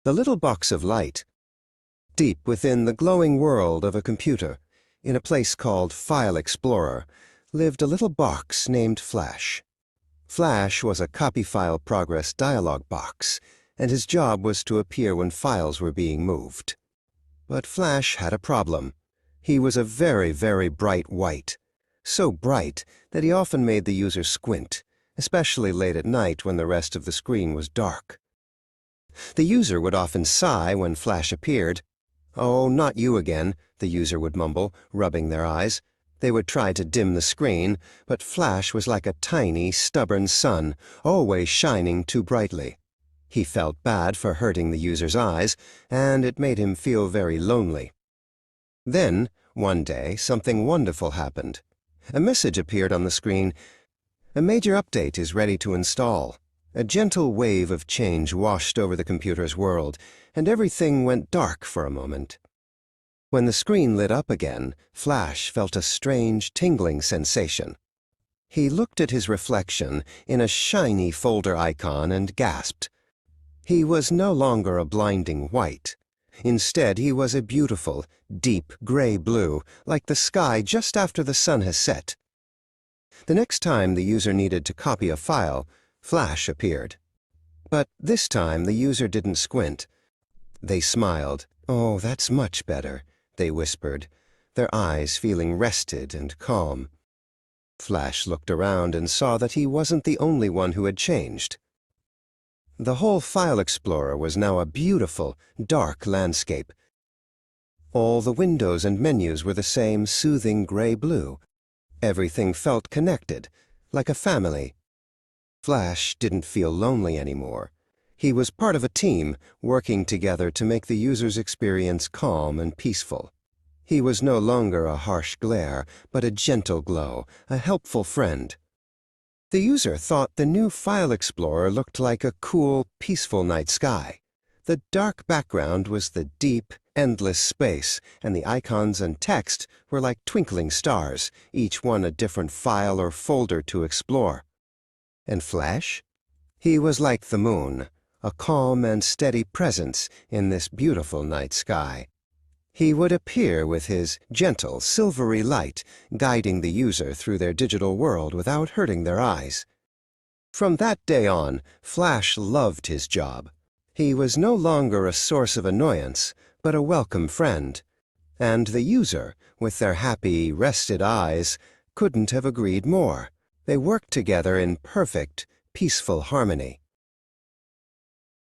The little box of light. Deep within the glowing world of a computer, in a place called File Explorer, lived a little box named Flash. Flash was a copy file progress dialog box, and his job was to appear when files were being moved. But Flash had a problem. He was a very, very bright white. So bright that he often made the user squint, especially late at night when the rest of the screen was dark. The user would often sigh when Flash appeared. "Oh, not you again," the user would mumble, rubbing their eyes. They would try to dim the screen, but Flash was like a tiny, stubborn sun, always shining too brightly. He felt bad for hurting the user's eyes, and it made him feel very lonely. Then, one day, something wonderful happened. A message appeared on the screen. "A major update is ready to install." A gentle wave of change washed over the computer's world, and everything went dark for a moment. When the screen lit up again, Flash felt a strange, tingling sensation. He looked at his reflection in a shiny folder icon and gasped. He was no longer a blinding white. Instead, he was a beautiful, deep gray blue, like the sky just after the sun has set. The next time the user needed to copy a file, Flash appeared. But this time the user didn't squint. They smiled. "Oh, that's much better," they whispered, their eyes feeling rested and calm. Flash looked around and saw that he wasn't the only one who had changed. The whole File Explorer was now a beautiful, dark landscape. All the windows and menus were the same soothing gray-blue. Everything felt connected, like a family. Flash didn't feel lonely anymore. He was part of a team, working together to make the user's experience calm and peaceful. He was no longer a harsh glare, but a gentle glow, a helpful friend. The user thought the new File Explorer looked like a cool, peaceful night sky. The dark background was the deep, endless space, and the icons and text were like twinkling stars, each one a different file or folder to explore. And Flash? He was like the moon, a calm and steady presence in this beautiful night sky. He would appear with his gentle, silvery light, guiding the user through their digital world without hurting their eyes. From that day on, Flash loved his job. He was no longer a source of annoyance, but a welcome friend. And the user, with their happy, rested eyes, couldn't have agreed more. They worked together in perfect, peaceful harmony.